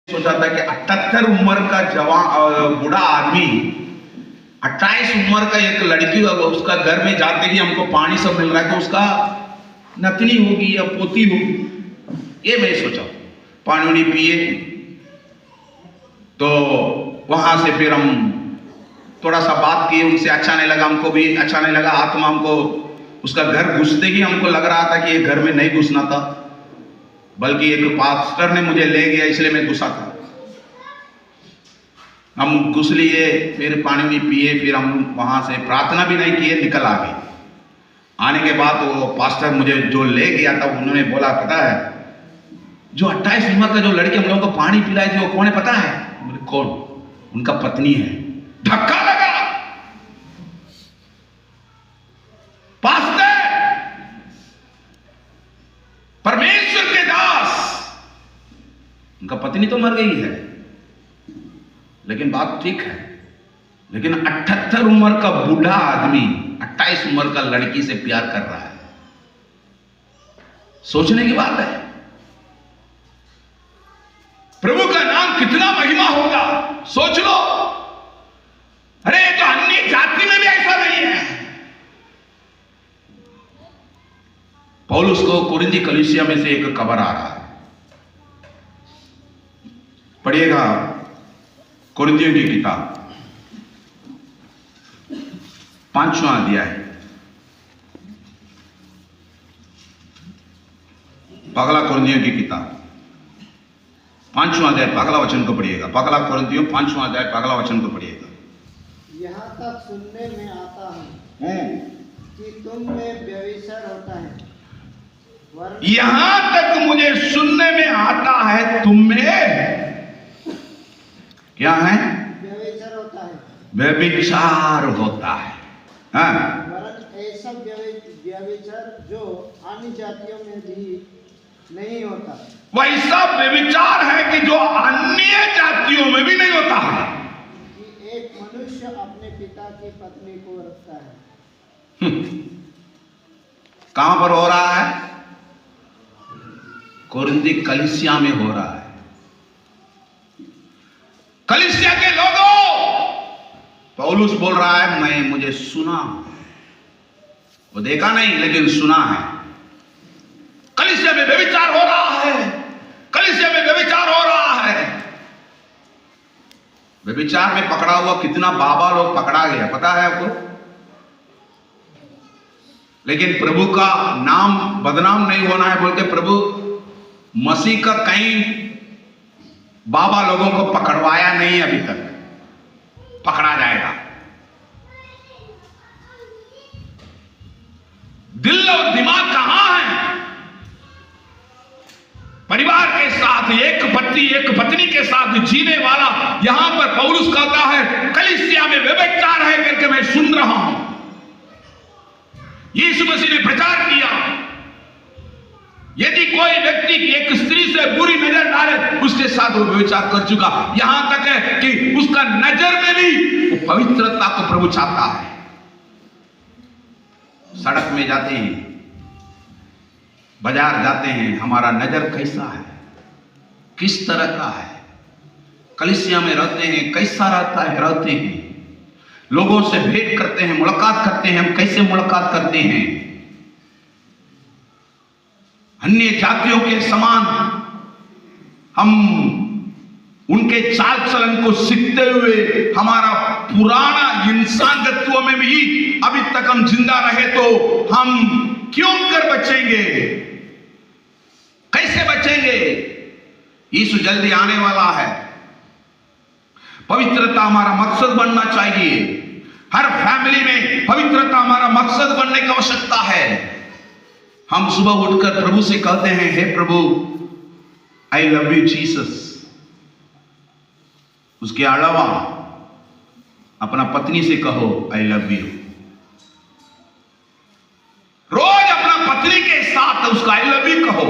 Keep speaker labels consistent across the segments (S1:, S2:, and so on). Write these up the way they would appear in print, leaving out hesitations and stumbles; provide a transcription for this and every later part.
S1: सोचा था कि 78 उम्र का जवान बूढ़ा आदमी 28 उम्र का एक लड़की उसका घर में जाते ही हमको पानी सब मिल रहा है तो उसका नतनी होगी या पोती होगी, ये मैं सोचा। पानी उनी पिए तो वहां से फिर हम थोड़ा सा बात किए उनसे, अच्छा नहीं लगा, हमको भी अच्छा नहीं लगा। आत्मा हमको उसका घर घुसते ही हमको लग रहा था कि ये घर में नहीं घुसना था, बल्कि एक पास्टर ने मुझे ले गया इसलिए मैं घुसा था। हम घुस लिए, फिर पानी भी पिए, फिर हम वहां से प्रार्थना भी नहीं किए, निकल आ गए। आने के बाद वो पास्टर मुझे जो ले गया था उन्होंने बोला, पता है जो 28 उम्र का जो लड़की हम लोगों को पानी पिलाई थी वो कौन है पता है? बोले कौन? उनका पत्नी है। धक्का लगा। पास्टर, परमेश्वर के दास, उनका पत्नी तो मर गई है, लेकिन बात ठीक है। लेकिन 78 उम्र का बूढ़ा आदमी 28 उम्र का लड़की से प्यार कर रहा है, सोचने की बात है। प्रभु का नाम कितना महिमा होगा, सोच लो। अरे तो अन्य जाति में भी ऐसा नहीं है। पौलुस को कोरिन्थी कलीसिया में से एक खबर आ रहा है, पढ़िएगा कोरिन्थियों की किताब 5वां अध्याय, पगला कोरिन्थियों की किताब 5वां अध्याय पगला वचन को पढ़िएगा। पगला कोरिन्थियों 5वां अध्याय पगला वचन को पढ़िएगा।
S2: यहाँ तक सुनने में आता है कि तुम में व्यभिचार होता है,
S1: यहां तक मुझे सुनने में आता है तुम में क्या है?
S2: व्यभिचार होता है।
S1: व्यभिचार होता है। हाँ,
S2: वरन ऐसा व्यभिचार जो अन्य जातियों में भी नहीं होता।
S1: वैसा व्यभिचार है कि जो अन्य जातियों में भी नहीं होता है।
S2: कि एक मनुष्य अपने पिता की पत्नी को रखता है।
S1: कहां पर हो रहा है? कोरिन्थी कलीसिया में हो रहा है। कलीसिया के लोगों, पौलुस बोल रहा है मुझे सुना, वो देखा नहीं लेकिन सुना है। कलीसिया में व्यभिचार हो रहा है, कलीसिया में व्यभिचार हो रहा है। व्यभिचार में पकड़ा हुआ कितना बाबा लोग पकड़ा गया पता है आपको? लेकिन प्रभु का नाम बदनाम नहीं होना है बोल के प्रभु मसीह का कहीं बाबा लोगों को पकड़वाया नहीं, अभी तक पकड़ा जाएगा। दिल और दिमाग कहां है? परिवार के साथ एक पत्नी के साथ जीने वाला यहां पर पौलुस कहता है कलीसिया में व्यभिचार है करके मैं सुन रहा हूं। यीशु मसीह ने प्रचार किया, यदि कोई व्यक्ति एक स्त्री से बुरी नजर डाले उसके साथ वो व्यभिचार कर चुका। यहां तक है कि उसका नजर में भी वो पवित्रता को प्रभु चाहता है। सड़क में जाते हैं, बाजार जाते हैं, हमारा नजर कैसा है, किस तरह का है? कलीसिया में रहते हैं, कैसा रहते हैं? लोगों से भेंट करते हैं, मुलाकात करते हैं, हम कैसे मुलाकात करते हैं? अन्य जातियों के समान हम उनके चाल चलन को सीखते हुए हमारा पुराना इंसानियत में भी अभी तक हम जिंदा रहे तो हम क्यों कर बचेंगे? कैसे बचेंगे? यीशु जल्दी आने वाला है। पवित्रता हमारा मकसद बनना चाहिए। हर फैमिली में पवित्रता हमारा मकसद बनने की आवश्यकता है। हम सुबह उठकर प्रभु से कहते हैं, हे प्रभु आई लव यू जीसस। उसके अलावा अपना पत्नी से कहो आई लव यू। रोज अपना पत्नी के साथ उसका आई लव यू कहो।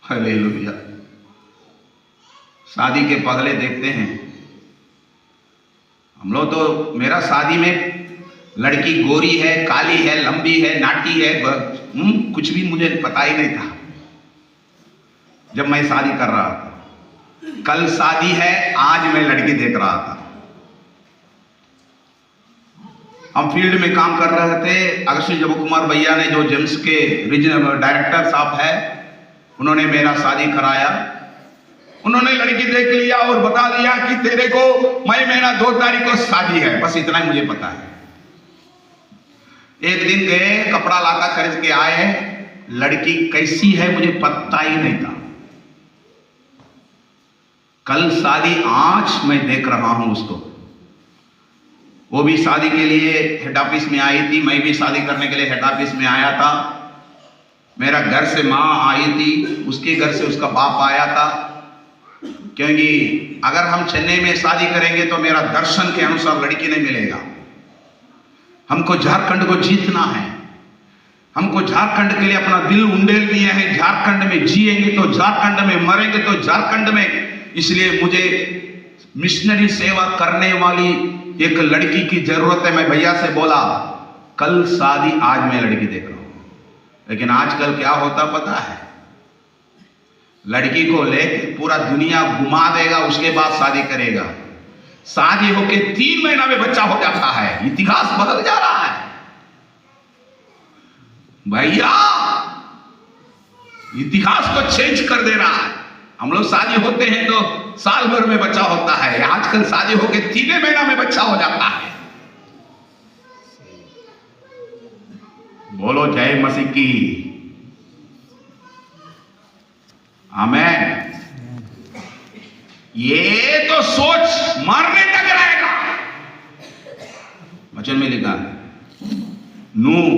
S1: हालेलुया। शादी के पगले देखते हैं हम लोग तो, मेरा शादी में लड़की गोरी है, काली है, लंबी है, नाटी है, कुछ भी मुझे पता ही नहीं था। जब मैं शादी कर रहा था। कल शादी है, आज मैं लड़की देख रहा था। हम फील्ड में काम कर रहे थे। अगस्ती जब कुमार भैया ने, जो जेम्स के रीजनल डायरेक्टर साहब है, उन्होंने मेरा शादी कराया। उन्होंने लड़की देख लिया और बता दिया कि तेरे को महीना 2 तारीख को शादी है। बस इतना ही मुझे पता है। एक दिन गए, कपड़ा लाता खरीद के आए, लड़की कैसी है मुझे पता ही नहीं था। कल शादी, आज मैं देख रहा हूं उसको। वो भी शादी के लिए हेड ऑफिस में आई थी, मैं भी शादी करने के लिए हेड ऑफिस में आया था। मेरा घर से माँ आई थी, उसके घर से उसका बाप आया था। क्योंकि अगर हम चेन्नई में शादी करेंगे तो मेरा दर्शन के अनुसार लड़की नहीं मिलेगा। हमको झारखंड को जीतना है। हमको झारखंड के लिए अपना दिल उंडेल दिए हैं। झारखंड में जिएंगे तो झारखंड में, मरेंगे तो झारखंड में। इसलिए मुझे मिशनरी सेवा करने वाली एक लड़की की जरूरत है। मैं भैया से बोला, कल शादी, आज मैं लड़की देख रहा हूं। लेकिन आजकल क्या होता पता है? लड़की को लेके पूरा दुनिया घुमा देगा, उसके बाद शादी करेगा। शादी होके 3 महीना में बच्चा हो जाता है। इतिहास बदल जा रहा है भैया, इतिहास को चेंज कर दे रहा है। हम लोग शादी होते हैं तो साल भर में बच्चा होता है, आजकल शादी होके 3 महीना में बच्चा हो जाता है। बोलो जय मसीह की आमेन। ये तो सोच मारने तक रहेगा। वचन में लिखा है, नूह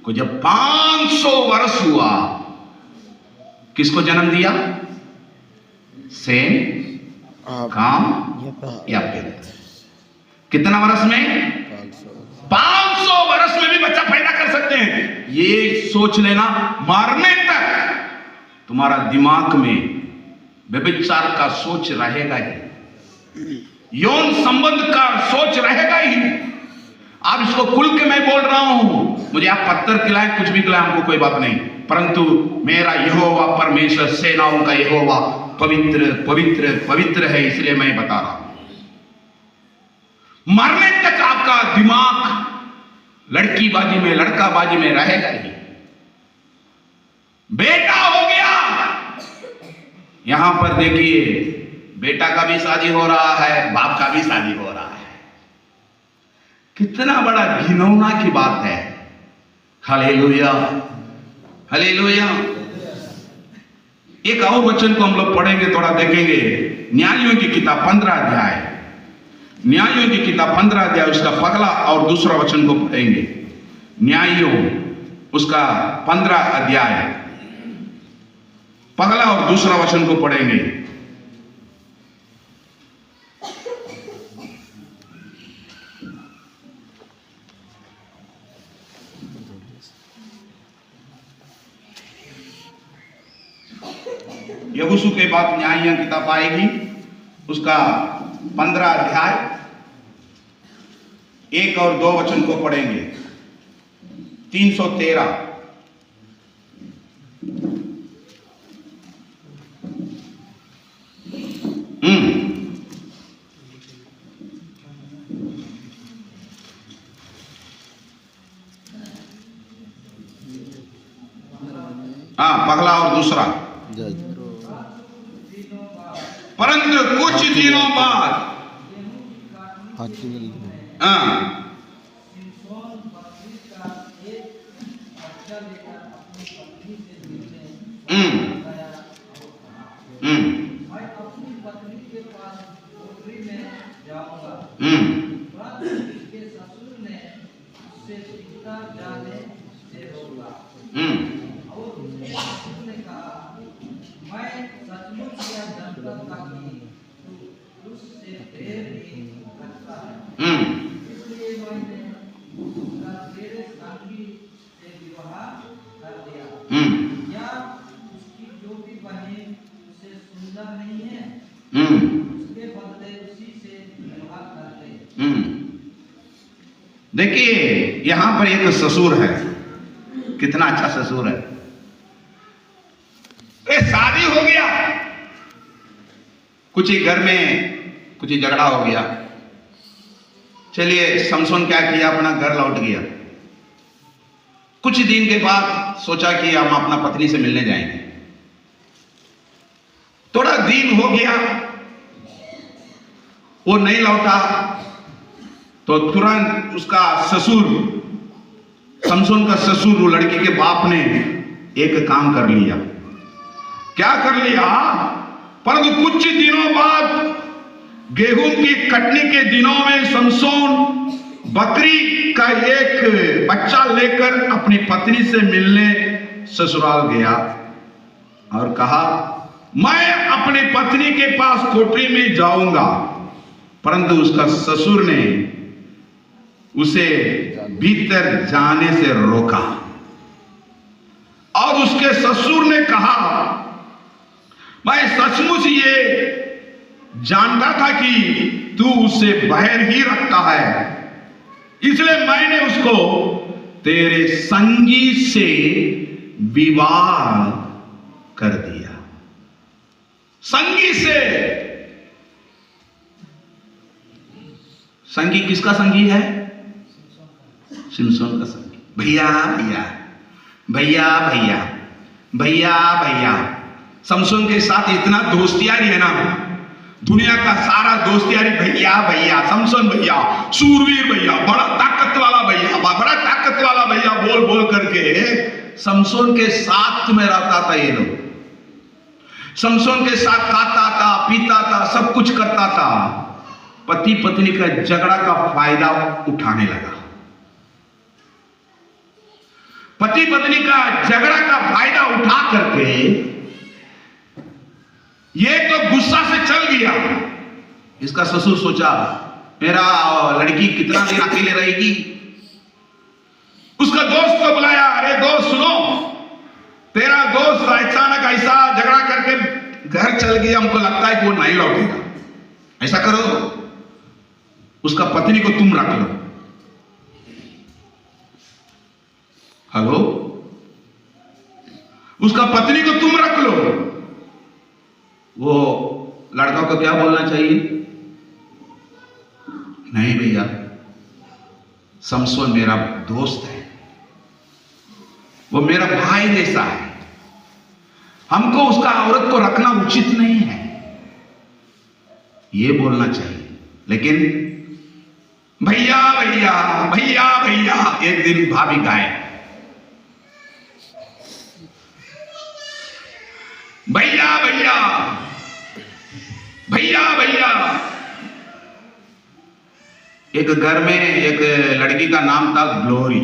S1: को जब 500 वर्ष हुआ, किसको जन्म दिया? सेम, काम, यापेत। कितना वर्ष में? 500 वर्ष में भी बच्चा पैदा कर सकते हैं। ये सोच लेना, मारने तक तुम्हारा दिमाग में व्यभिचार का सोच रहेगा ही, यौन संबंध का सोच रहेगा ही। आप इसको खुल के मैं बोल रहा हूं। मुझे आप पत्थर खिलाएं, कुछ भी खिलाएं, हमको कोई बात नहीं, परंतु मेरा यहोवा परमेश्वर, सेनाओं का यहोवा पवित्र पवित्र पवित्र है। इसलिए मैं बता रहा हूं, मरने तक आपका दिमाग लड़की बाजी में, लड़का बाजी में रहेगा ही। बेटा हो गया, यहां पर देखिए, बेटा का भी शादी हो रहा है, बाप का भी शादी हो रहा है। कितना बड़ा घिनौना की बात है। Hallelujah, hallelujah. एक और वचन को हम लोग पढ़ेंगे, थोड़ा देखेंगे। न्यायों की किताब 15 अध्याय, न्यायों की किताब 15 अध्याय, उसका पहला और दूसरा वचन को पढ़ेंगे। न्यायों उसका 15 अध्याय, पहला और दूसरा वचन को पढ़ेंगे। यहोशू के बाद न्याय किताब आएगी, उसका 15 अध्याय 1 और 2 वचन को पढ़ेंगे। 313 पहला और दूसरा। परंतु कुछ दिनों बाद देखिए, यहां पर एक ससुर है। कितना अच्छा ससुर है। शादी हो गया, कुछ ही घर में कुछ ही झगड़ा हो गया। चलिए समसोन क्या किया, अपना घर लौट गया। कुछ दिन के बाद सोचा कि हम अपना पत्नी से मिलने जाएंगे। थोड़ा दिन हो गया, वो नहीं लौटा, तो तुरंत उसका ससुर, समसोन का ससुर, वो लड़की के बाप ने एक काम कर लिया। क्या कर लिया? परंतु कुछ दिनों बाद, गेहूं की कटनी के दिनों में, समसोन बकरी का एक बच्चा लेकर अपनी पत्नी से मिलने ससुराल गया और कहा, मैं अपनी पत्नी के पास कोठरी में जाऊंगा। परंतु उसका ससुर ने उसे भीतर जाने से रोका और उसके ससुर ने कहा, मैं सचमुच ये जानता था कि तू उसे बाहर ही रखता है, इसलिए मैंने उसको तेरे संगी से विवाह कर दिया। संगी से, संगी किसका संगी है? सिमसोन का संगी। भैया भैया भैया भैया भैया भैया, समसोन के साथ इतना दोस्तियारी है ना, दुनिया का सारा दोस्तियारी भैया भैया, समसोन भैया, सूरवीर भैया, बड़ा ताकत वाला भैया, बड़ा ताकत वाला भैया बोल बोल करके समसोन के साथ में रहता था। ये लोग समसोन के साथ खाता था, पीता था, सब कुछ करता था। पति पत्नी का झगड़ा का फायदा उठाने लगा। पति पत्नी का झगड़ा का फायदा उठा करके ये तो गुस्सा से चल गया। इसका ससुर सोचा, मेरा लड़की कितना दिन अकेले रहेगी। उसका दोस्त को बुलाया, अरे दोस्त सुनो, तेरा दोस्त अचानक ऐसा झगड़ा करके घर चल गया, हमको लगता है कि वो नहीं लौटेगा। ऐसा करो, उसका पत्नी को तुम रख लो। हेलो, उसका पत्नी को तुम रख लो। वो लड़का को क्या बोलना चाहिए? नहीं भैया, समसोन मेरा दोस्त है, वो मेरा भाई जैसा है, हमको उसका औरत को रखना उचित नहीं है, ये बोलना चाहिए। लेकिन भैया भैया भैया भैया, एक दिन भाभी गायब। भैया भैया भैया भैया, एक घर में एक लड़की का नाम था ग्लोरी।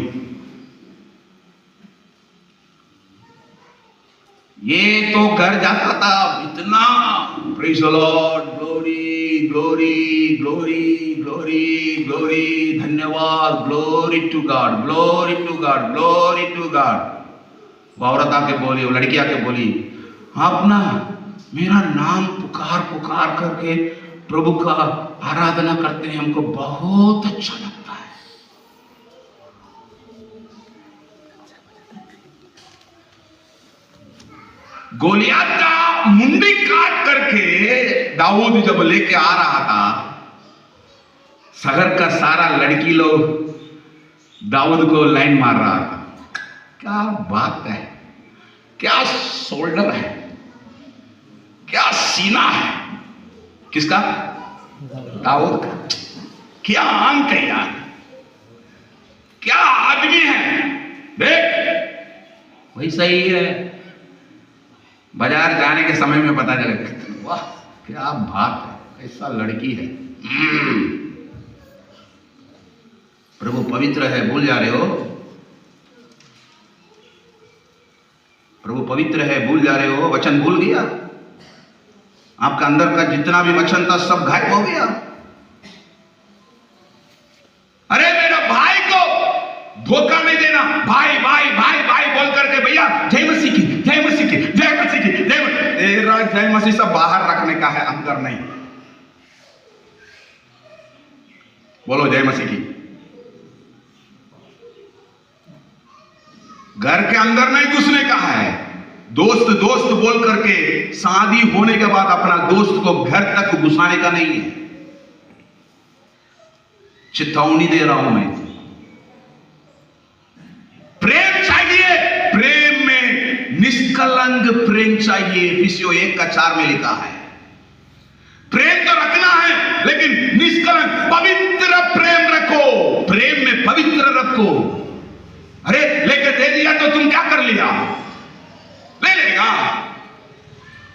S1: ये तो घर जाता था, इतना praise the Lord, glory glory glory glory glory, धन्यवाद, glory to God, glory to God, glory to God. वो औरत आके बोली, वो लड़की आके बोली, आप ना मेरा नाम पुकार पुकार करके प्रभु का आराधना करते हैं, हमको बहुत अच्छा लगता है। गोलियत का मुंडी काट करके दाऊद जब लेके आ रहा था, शहर का सारा लड़की लोग दाऊद को लाइन मार रहा था। क्या बात है, क्या शोल्डर है, क्या सीना है। किसका? दाऊद का। क्या अंक है यार, क्या आदमी है। देख, वैसा ही है, बाजार जाने के समय में पता चले, वाह क्या बात है, कैसा लड़की है। प्रभु पवित्र है, भूल जा रहे हो? प्रभु पवित्र है, भूल जा रहे हो? वचन भूल गया? आपका अंदर का जितना भी वचन था सब गायब हो गया। अरे मेरा भाई को धोखा नहीं देना, भाई भाई भाई भाई बोल करके, भैया जय मसीह की, जय मसीह की, जय मसीह की, तेरा जय मसीह सब बाहर रखने का है, अंदर नहीं। बोलो जय मसीह की। घर के अंदर नहीं घुसने का है, दोस्त दोस्त बोल करके शादी होने के बाद अपना दोस्त को घर तक घुसाने का नहीं है। चेतावनी दे रहा हूं मैं। प्रेम चाहिए, प्रेम में निष्कलंक प्रेम चाहिए। इफिसियों 1:4 में लिखा है। प्रेम तो रखना है लेकिन निष्कलंक पवित्र प्रेम रखो। प्रेम में पवित्र रखो। अरे लेके दे दिया तो तुम क्या कर लिया? ले लेगा।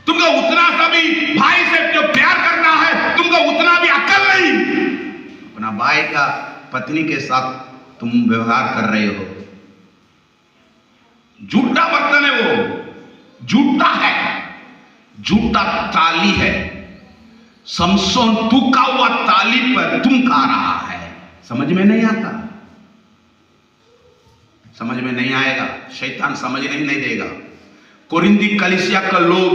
S1: तुमको उतना सा भी भाई से जो प्यार करना है, तुमको उतना भी अक्ल नहीं। अपना भाई का पत्नी के साथ तुम व्यवहार कर रहे हो। झूठा बर्तन है वो, झूठा है, झूठा ताली है। समसोन टूका हुआ ताली पर तुम खा रहा है। समझ में नहीं आता, समझ में नहीं आएगा। शैतान समझने ही नहीं देगा। कोरिंदी कलीसिया का लोग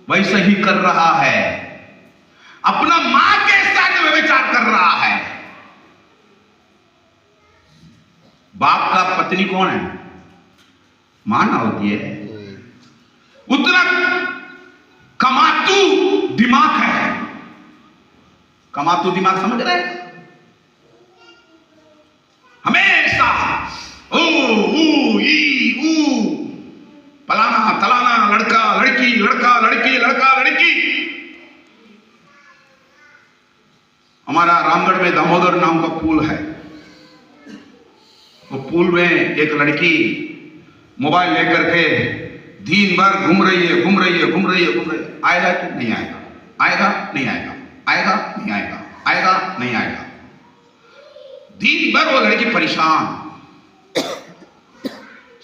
S1: वैसा ही कर रहा है। अपना मां के साथ व्यभिचार कर रहा है। बाप का पत्नी कौन है? मां ना होती है। उतना कमातू दिमाग है। कमातू दिमाग समझ रहे? हमेशा ओ ऊ ई ऊ, फलाना तलाना, लड़का लड़की, लड़का लड़की, लड़का लड़की। हमारा रामगढ़ में दामोदर नाम का पुल है। वो पुल में एक लड़की मोबाइल लेकर के दिन भर घूम रही है, घूम रही है, घूम रही है, घूम रही है। आएगा कि नहीं आएगा? आएगा नहीं आएगा? आएगा नहीं आएगा? आएगा नहीं आएगा? दिन भर वो लड़की परेशान।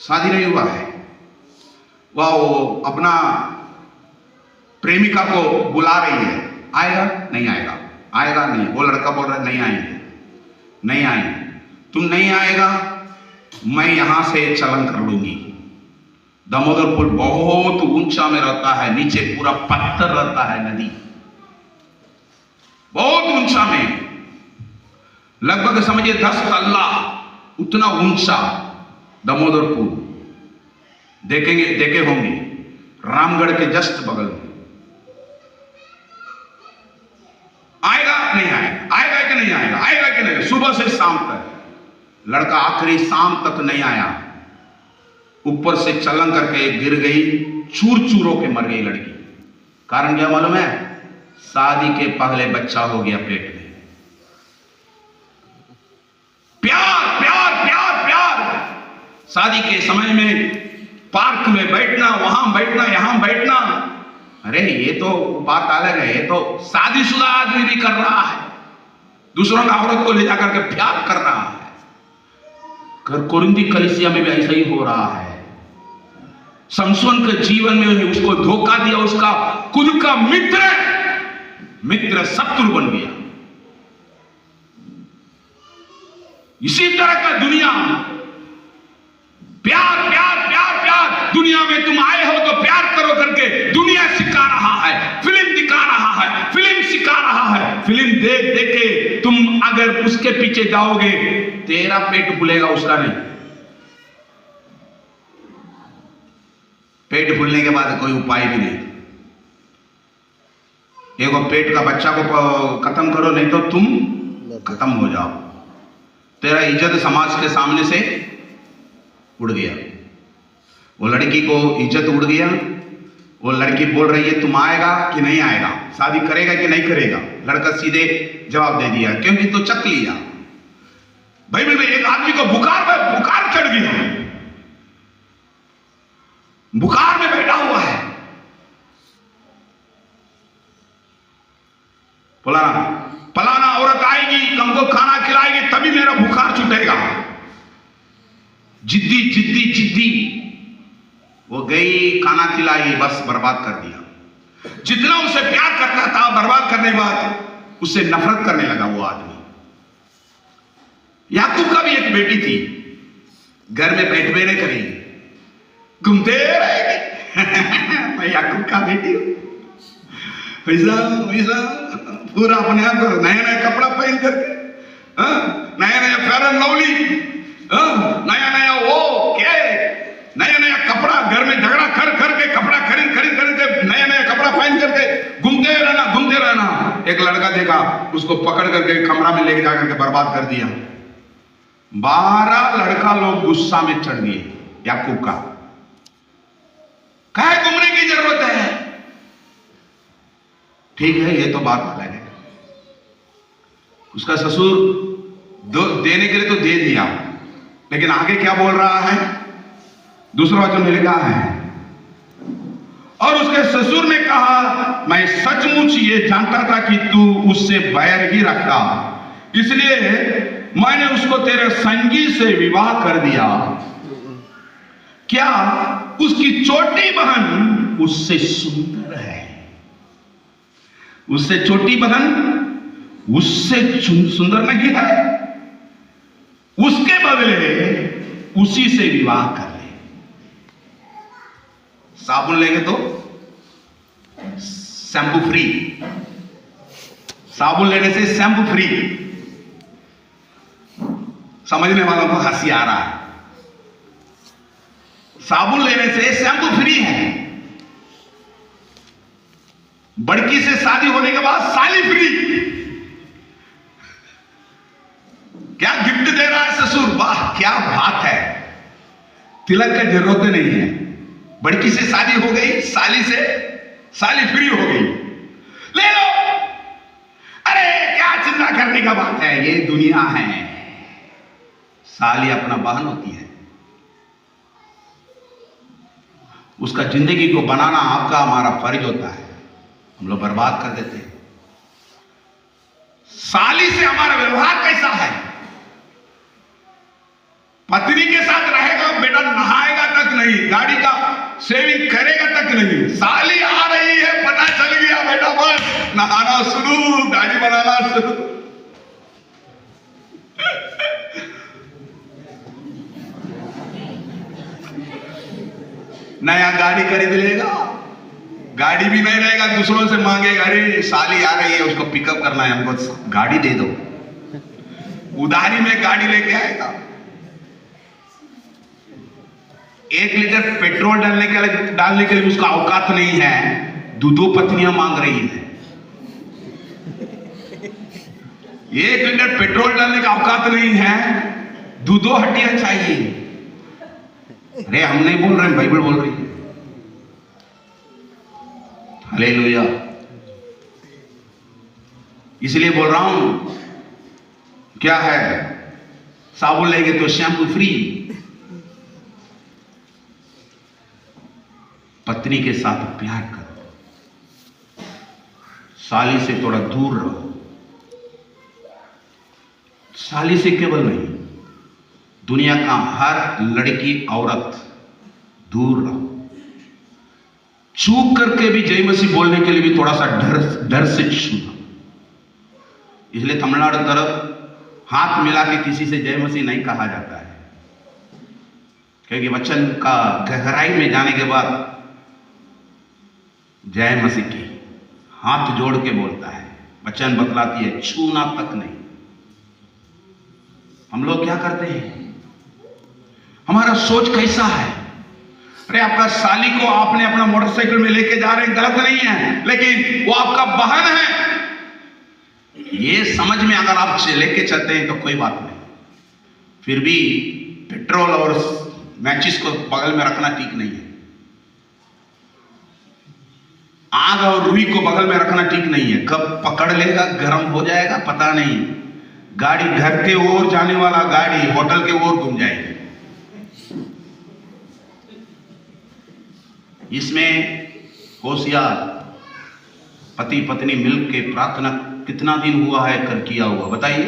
S1: शादी नहीं हुआ है। वो अपना प्रेमिका को बुला रही है। आएगा नहीं आएगा? आएगा नहीं। वो लड़का बोल रहा है नहीं आएंगे, नहीं आएंगे। तुम नहीं आएगा, मैं यहां से चलन कर लूंगी। दामोदर पुल बहुत ऊंचा में रहता है, नीचे पूरा पत्थर रहता है, नदी बहुत ऊंचा में, लगभग समझिए 10 तल्ला, उतना ऊंचा दामोदर पुल। देखेंगे, देखे होंगे, रामगढ़ के जस्ट बगल में। आएगा नहीं आएगा? आएगा कि नहीं आएगा? आएगा कि नहीं? सुबह से शाम तक लड़का आखिरी शाम तक नहीं आया। ऊपर से चलन करके गिर गई, चूर चूर होके मर गई लड़की। कारण क्या मालूम है? शादी के पहले बच्चा हो गया पेट में। प्यार प्यार प्यार प्यार। शादी के समय में पार्क में बैठना, वहां बैठना, यहां बैठना। अरे ये तो बात अलग है। ये तो शादीशुदा आदमी भी कर रहा है। दूसरों का औरत को ले जाकर के प्यार कर रहा है। कोरिंदी कलीसिया में भी ऐसा ही हो रहा है। समसोन के जीवन में उसको धोखा दिया। उसका खुद का मित्र शत्रु बन गया। इसी तरह का दुनिया, प्यार प्यार प्यार प्यार। दुनिया में तुम आए हो तो प्यार करो करके दुनिया सिखा रहा है, फिल्म दिखा रहा है, फिल्म सिखा रहा है। फिल्म देख देख के तुम अगर उसके पीछे जाओगे, तेरा पेट फूलेगा, उसका नहीं। पेट फूलने के बाद कोई उपाय भी नहीं। एक पेट का बच्चा को खत्म करो, नहीं तो तुम खत्म हो जाओ। तेरा इज्जत समाज के सामने से उड़ गया। वो लड़की को इज्जत उड़ गया। वो लड़की बोल रही है तुम आएगा कि नहीं आएगा, शादी करेगा कि नहीं करेगा। लड़का सीधे जवाब दे दिया, क्योंकि तो चक लिया। बाइबल में एक आदमी को बुखार चढ़ गया, बुखार में बैठा हुआ है। फलाना औरत आएगी, हमको खाना खिलाएगी, तभी मेरा बुखार छूटेगा। जिद्दी जिद्दी जिद्दी। वो गई, खाना खिलाई, बस बर्बाद कर दिया। जितना उसे प्यार करता था, बर्बाद करने के बाद उससे नफरत करने लगा वो आदमी। याकूब का भी एक बेटी थी, घर में बैठे नहीं करेगी, घूमते रहेगी। मैं याकूब का बेटी हूं, वैसा पूरा अपने आप नया नया कपड़ा पहन करके, नया नया फेयर एंड लवली, नया नया वो क्या, नया नया कपड़ा, घर में झगड़ा कर कर एक लड़का देखा, उसको पकड़ करके कमरा में लेके जाकर के बर्बाद कर दिया। 12 लड़का लोग गुस्सा में चढ़ गए याकूब का, काहे घूमने की जरूरत है। ठीक है, ये तो बात अलग है। उसका ससुर देने के लिए तो दे दिया, लेकिन आगे क्या बोल रहा है, दूसरा वचन में लिखा है, और उसके ससुर ने कहा, मैं सचमुच ये जानता था कि तू उससे बैर ही रखता, इसलिए मैंने उसको तेरे संगी से विवाह कर दिया। क्या उसकी छोटी बहन उससे सुंदर है? उससे छोटी बहन उससे सुंदर नहीं है? उसके बदले उसी से विवाह कर ले। साबुन लेंगे तो शैम्पू फ्री, साबुन लेने से शैम्पू फ्री। समझने वालों को हंसी आ रहा है। साबुन लेने से शैम्पू फ्री है। बड़की से शादी होने के बाद साली फ्री। क्या गिफ्ट दे रहा है ससुर, वाह क्या बात है। तिलक का जरूरत नहीं है, बड़की से शादी हो गई, साली से साली फ्री हो गई, ले लो। अरे क्या चिंता करने का बात है, ये दुनिया है। साली अपना बहन होती है। उसका जिंदगी को बनाना आपका हमारा फर्ज होता है, हम लोग बर्बाद कर देते हैं। साली से हमारा व्यवहार कैसा है? पत्नी के साथ रहेगा, बेटा नहाएगा तक नहीं, गाड़ी का सेविंग करेगा तक नहीं। साली आ रही है, पता चल गया, बेटा बस नहाना शुरू, गाड़ी बनाना शुरू। नया गाड़ी खरीद लेगा, गाड़ी भी नहीं रहेगा, दूसरों से मांगेगा, अरे साली आ रही है उसको पिकअप करना है, हमको गाड़ी दे दो। उधारी में गाड़ी लेके आएगा। 1 लीटर पेट्रोल डालने के लिए उसका औकात नहीं है, दो पत्नियां मांग रही है। 1 लीटर पेट्रोल डालने का औकात नहीं है, दो हड्डियां चाहिए। अरे हम नहीं बोल रहे हैं, बाइबल बोल रही है। हालेलुया। इसलिए बोल रहा हूं, क्या है, साबुन लेंगे तो शैम्पू फ्री। पत्नी के साथ प्यार करो, साली से थोड़ा दूर रहो। साली से केवल नहीं, दुनिया का हर लड़की औरत दूर रहो। चूक करके भी जय मसीह बोलने के लिए भी थोड़ा सा डर से छूना। इसलिए तमिलनाडु तरफ हाथ मिला के किसी से जय मसीह नहीं कहा जाता है, क्योंकि वचन का गहराई में जाने के बाद जय मसीह की हाथ जोड़ के बोलता है, वचन बतलाती है, छूना तक नहीं। हम लोग क्या करते हैं, हमारा सोच कैसा है? अरे आपका साली को आपने अपना मोटरसाइकिल में लेके जा रहे हैं, गलत नहीं है, लेकिन वो आपका बहन है। ये समझ में अगर आप लेके चलते हैं तो कोई बात नहीं, फिर भी पेट्रोल और मैचिस को बगल में रखना ठीक नहीं है। आग और रुई को बगल में रखना ठीक नहीं है। कब पकड़ लेगा, गर्म हो जाएगा पता नहीं। गाड़ी घर के ओर जाने वाला गाड़ी होटल के ओर घूम जाएगी। इसमें होशियार पति पत्नी मिलके प्रार्थना कितना दिन हुआ है कर किया हुआ, बताइए।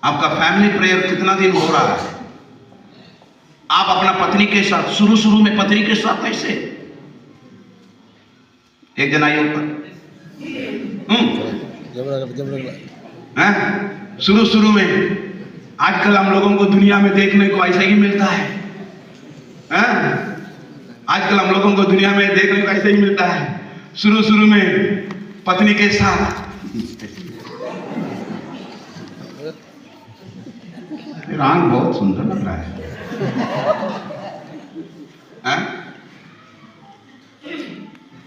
S1: आपका फैमिली प्रेयर कितना दिन हो रहा है? आप अपना पत्नी के साथ शुरू में पत्नी के साथ कैसे? एक जन आइए ऊपर। शुरू में आजकल हम लोगों को दुनिया में देखने को ऐसा ही मिलता है। आजकल हम लोगों को दुनिया में देखने को ऐसा ही मिलता है। शुरू में पत्नी के साथ रंग बहुत सुंदर लग रहा है।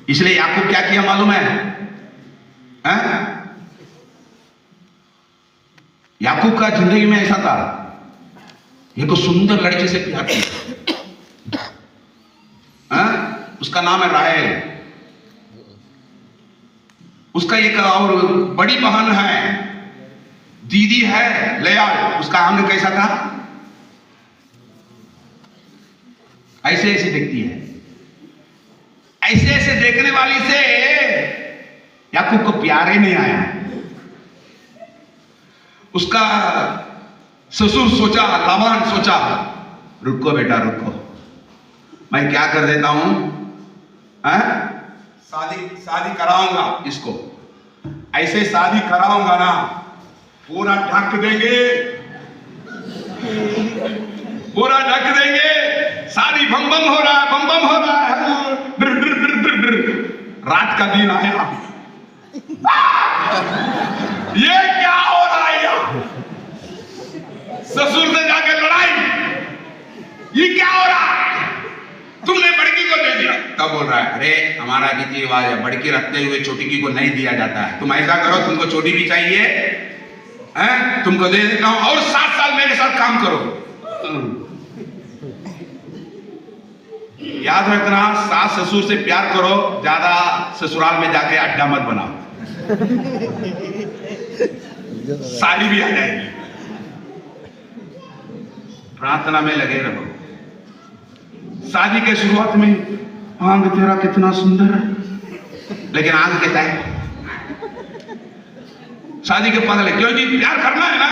S1: इसलिए याकूब क्या किया मालूम है? याकूब का जिंदगी में ऐसा था, एक सुंदर लड़की से प्यार किया। उसका नाम है राहेल। उसका एक और बड़ी बहन है, दीदी है लेया। उसका अंग कैसा था? ऐसे ऐसे देखती है। ऐसे ऐसे देखने वाली से याकूब को प्यार ही नहीं आया। उसका ससुर सोचा, लाबान सोचा, रुको बेटा रुको, मैं क्या कर देता हूं, शादी कराऊंगा इसको। ऐसे शादी कराऊंगा ना, पूरा ढक देंगे, पूरा ढक देंगे। शादी बम बम हो रहा है, बम बम हो रहा है। डर डर डर डर डर। रात का दिन आया, ये क्या हो रहा है? ससुर से जाके लड़ाई, ये क्या हो रहा है? तुमने बड़की को दे दिया। तब बोल रहा है, अरे हमारा रीति रिवाज है, बड़की रखते हुए छोटी की को नहीं दिया जाता है। तुम ऐसा करो, तुमको छोटी भी चाहिए है, तुमको दे देता हूं और 7 साल मेरे साथ काम करो। याद रखना, सास ससुर से प्यार करो, ज्यादा ससुराल में जाके अड्डा मत बनाओ, साली भी आ जाएगी। प्रार्थना में लगे रहो। शादी के शुरुआत में आंग तेरा कितना सुंदर है, लेकिन आंग कहता है शादी के पगले, क्योंकि प्यार करना है ना।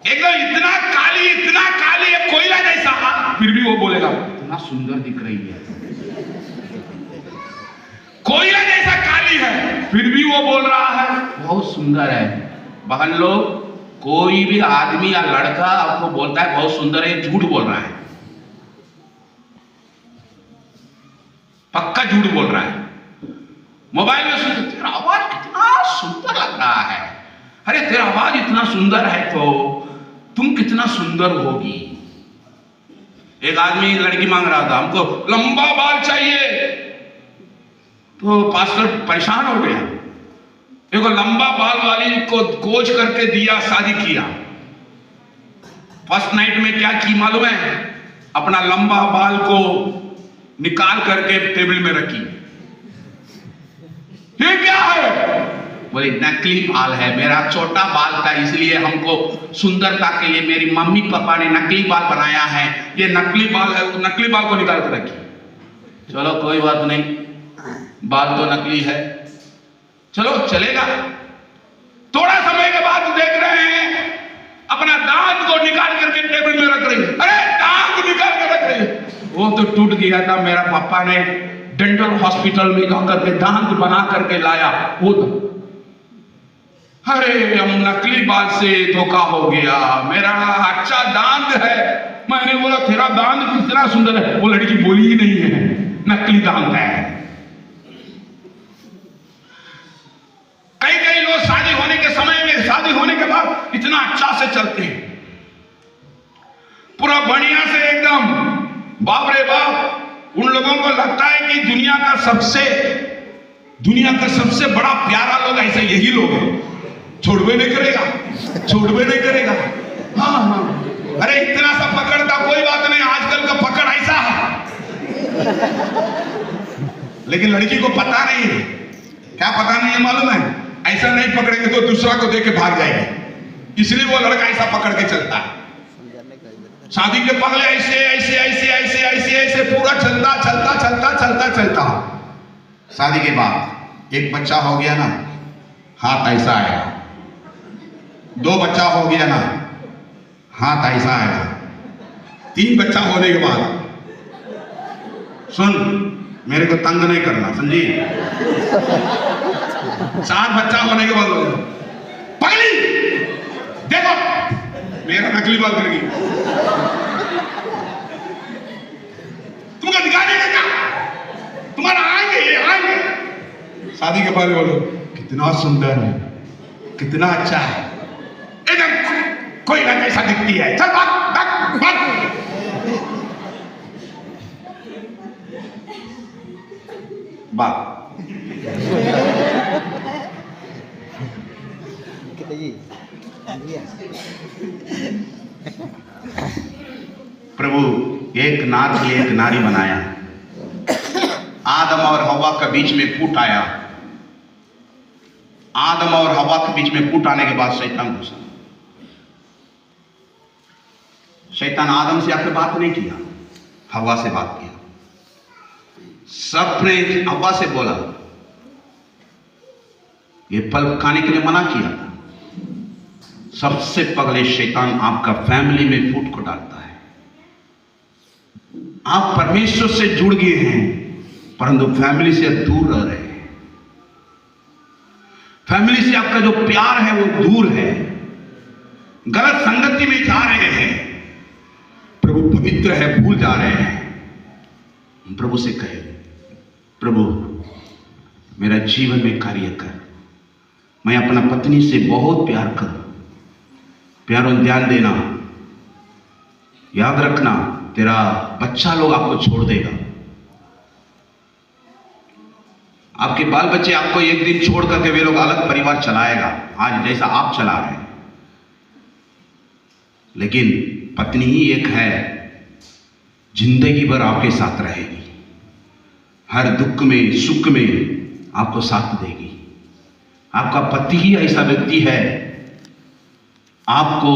S1: एकदम इतना काली है कोयला जैसा, फिर भी वो बोलेगा इतना सुंदर दिख रही है। कोयला जैसा काली है, फिर भी वो बोल रहा है बहुत सुंदर है। बहन लोग, कोई भी आदमी या लड़का आपको बोलता है बहुत सुंदर है, झूठ बोल रहा है, पक्का झूठ बोल रहा है। मोबाइल में सुनते, तेरा आवाज कितना सुंदर लग रहा है, अरे तेरा आवाज इतना सुंदर है तो तुम कितना सुंदर होगी। एक आदमी लड़की मांग रहा था, हमको लंबा बाल चाहिए, तो पास्टर परेशान हो गया। देखो लंबा बाल वाली को खोज करके दिया, शादी किया। फर्स्ट नाइट में क्या की मालूम है? अपना लंबा बाल को निकाल करके टेबल में रखी। ये क्या है? बोले नकली बाल है, मेरा छोटा बाल था इसलिए हमको सुंदरता के लिए मेरी मम्मी पापा ने नकली बाल बनाया है, ये नकली बाल है। नकली बाल को निकाल कर रखी। चलो कोई बात नहीं, बाल तो नकली है, चलो चलेगा। थोड़ा समय के बाद देख रहे हैं अपना दांत को निकाल करके टेबल में रख रही है। अरे दांत निकाल कर रख रही है, वो तो टूट गया था, मेरा पापा ने डेंटल हॉस्पिटल में जाकर के दांत बना करके लाया। वो तो अरे हम नकली बाल से धोखा हो गया, मेरा अच्छा दांत है। मैंने बोला तेरा दांत कितना सुंदर है, वो लड़की बोली ही नहीं है नकली दांत है। कई कई लोग शादी होने के समय में, शादी होने के बाद इतना अच्छा से चलते हैं, पूरा बढ़िया से एकदम, बाप रे बाप। उन लोगों को लगता है कि दुनिया का सबसे बड़ा प्यारा लोग ऐसे यही लोग हैं, छोड़वे नहीं करेगा। हाँ, अरे इतना सा पकड़ता, कोई बात नहीं, आजकल का पकड़ ऐसा है। लेकिन लड़की को पता नहीं है, क्या पता नहीं है मालूम है? ऐसा नहीं पकड़ेंगे तो दूसरा को देके भाग जाएंगे, इसलिए वो लड़का ऐसा पकड़ के चलता है। शादी के पगले ऐसे पूरा चलता। शादी के बाद एक बच्चा हो गया ना, हाथ ऐसा आएगा। 2 बच्चा हो गया ना, हाथ ऐसा आएगा। 3 बच्चा होने के बाद, सुन मेरे को तंग नहीं करना, समझी? 4 बच्चा होने के बाद पगली देखो मेरा नकली बाल कर गई, तुमको दिखा देगा क्या? तुम्हारा आएंगे। शादी के बाद बोलो कितना सुंदर है, कितना अच्छा है, एकदम कोई ना कैसा दिखती है, चल भाग। वाह, प्रभु एक नार के लिए एक नारी बनाया, आदम और हवा के बीच में फूट आया। आदम और हवा के बीच में फूट आने के बाद शैतान घुसा। शैतान आदम से आकर बात नहीं किया, हवा से बात किया। सबने हवा से बोला, ये फल खाने के लिए मना किया था। सबसे पहले शैतान आपका फैमिली में फूट को डालता है। आप परमेश्वर से जुड़ गए हैं परंतु फैमिली से दूर रह रहे हैं। फैमिली से आपका जो प्यार है वो दूर है, गलत संगति में जा रहे हैं। प्रभु पवित्र है, भूल जा रहे हैं। प्रभु से कहे, प्रभु मेरा जीवन में कार्य कर, मैं अपना पत्नी से बहुत प्यार करूं। प्यारों ध्यान देना, याद रखना, तेरा बच्चा लोग आपको छोड़ देगा। आपके बाल बच्चे आपको एक दिन छोड़ करके वे लोग अलग परिवार चलाएगा, आज जैसा आप चला रहे हैं। लेकिन पत्नी ही एक है, जिंदगी भर आपके साथ रहेगी, हर दुख में सुख में आपको साथ देगी। आपका पति ही ऐसा व्यक्ति है, आपको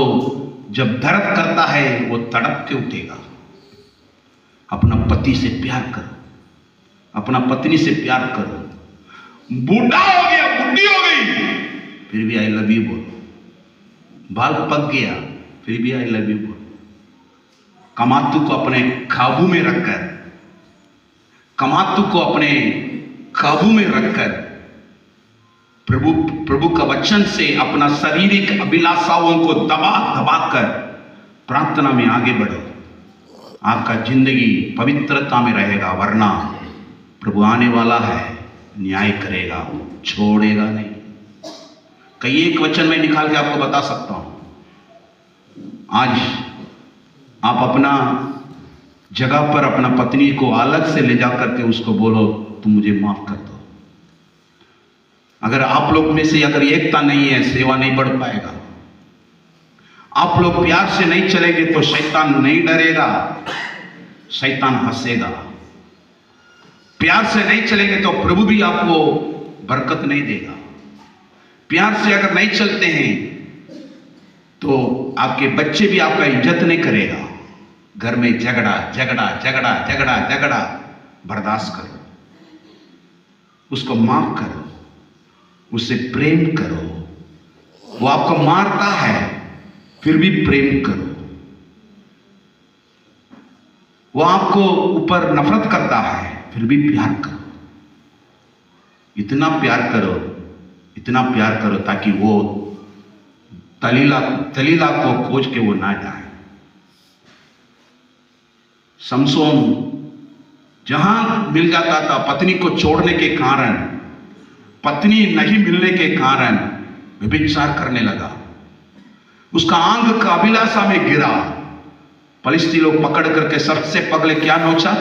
S1: जब दर्द करता है वो तड़प के उठेगा। अपना पति से प्यार करो, अपना पत्नी से प्यार करो। बूढ़ा हो गया, बुढ़ी हो गई, फिर भी आई लव यू बोलो। बाल पक गया, फिर भी आई लव यू बोलो। कमातू को अपने काबू में रखकर, कमातू को अपने काबू में रखकर प्रभु का वचन से अपना शारीरिक अभिलाषाओं को दबा दबा कर प्रार्थना में आगे बढ़ो। आपका जिंदगी पवित्रता में रहेगा, वरना प्रभु आने वाला है, न्याय करेगा, छोड़ेगा नहीं। कई एक वचन में निकाल के आपको बता सकता हूं। आज आप अपना जगह पर अपना पत्नी को अलग से ले जा करके उसको बोलो, तुम मुझे माफ कर दो। अगर आप लोग में से अगर एकता नहीं है, सेवा नहीं बढ़ पाएगा। आप लोग प्यार से नहीं चलेंगे तो शैतान नहीं डरेगा, शैतान हंसेगा। प्यार से नहीं चलेंगे तो प्रभु भी आपको बरकत नहीं देगा। प्यार से अगर नहीं चलते हैं तो आपके बच्चे भी आपका इज्जत नहीं करेगा। घर में झगड़ा झगड़ा झगड़ा झगड़ा झगड़ा बर्दाश्त करो, उसको माफ करो, उससे प्रेम करो। वो आपको मारता है फिर भी प्रेम करो। वो आपको ऊपर नफरत करता है फिर भी प्यार करो। इतना प्यार करो, इतना प्यार करो ताकि वो तलीला को खोज के वो ना जाए। समसोन जहां मिल जाता था, पत्नी को छोड़ने के कारण, पत्नी नहीं मिलने के कारण व्यभिचार करने लगा। उसका अंग का अभिलाषा में गिरा। फलिस्ती लोग पकड़ करके सबसे पगले क्या नोचा?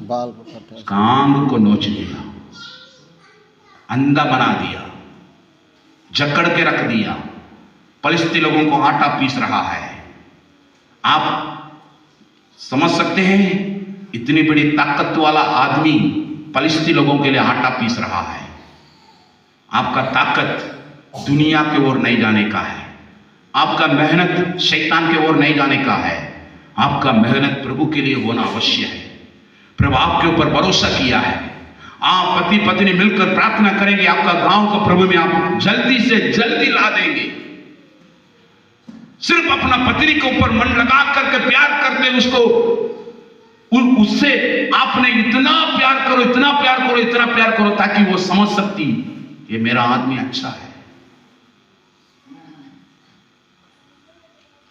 S2: बाल
S1: उसका अंग को नोच दिया, अंधा बना दिया, जकड़ के रख दिया। फलिस्ती लोगों को आटा पीस रहा है। आप समझ सकते हैं, इतनी बड़ी ताकत वाला आदमी फलिस्ती लोगों के लिए आटा पीस रहा है। आपका ताकत दुनिया की ओर नहीं जाने का है, आपका मेहनत शैतान की ओर नहीं जाने का है। आपका मेहनत प्रभु के लिए होना अवश्य है। प्रभु आपके ऊपर भरोसा किया है। आप पति पत्नी मिलकर प्रार्थना करेंगे, आपका गांव को प्रभु में आप जल्दी से जल्दी ला देंगे। सिर्फ अपना पत्नी के ऊपर मन लगा करके प्यार करते उसको, उससे आपने इतना प्यार करो, इतना प्यार करो, इतना प्यार करो ताकि वो समझ सकती ये मेरा आदमी अच्छा है।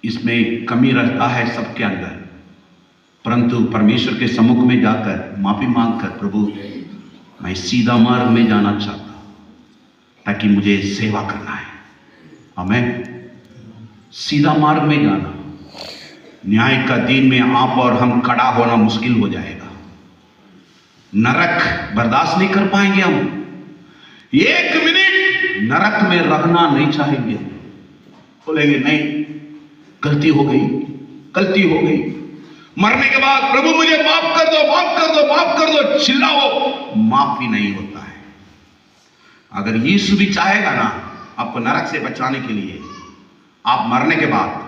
S1: इसमें कमी रहता है सबके अंदर, परंतु परमेश्वर के सम्मुख में जाकर माफी मांगकर, प्रभु मैं सीधा मार्ग में जाना चाहता हूं ताकि मुझे सेवा करना है। आमीन। सीधा मार्ग में जाना, न्याय का दिन में आप और हम खड़ा होना मुश्किल हो जाएगा। नरक बर्दाश्त नहीं कर पाएंगे हम। एक मिनट नरक में रहना नहीं चाहेंगे। बोलेंगे नहीं, गलती हो गई, गलती हो गई। मरने के बाद प्रभु मुझे माफ कर दो, माफ कर दो, माफ कर दो, चिल्लाओ, माफी नहीं होता है। अगर यीशु भी चाहेगा ना आपको नरक से बचाने के लिए, आप मरने के बाद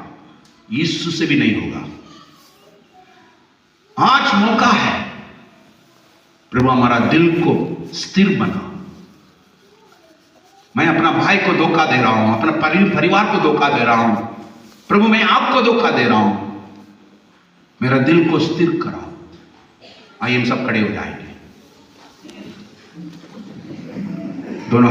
S1: यीशु से भी नहीं होगा। आज मौका है, प्रभु हमारा दिल को स्थिर बना। मैं अपना भाई को धोखा दे रहा हूं, अपना परिवार को धोखा दे रहा हूं, प्रभु मैं आपको धोखा दे रहा हूं, मेरा दिल को स्थिर कराओ। आइए हम सब खड़े हो जाएंगे। दोनों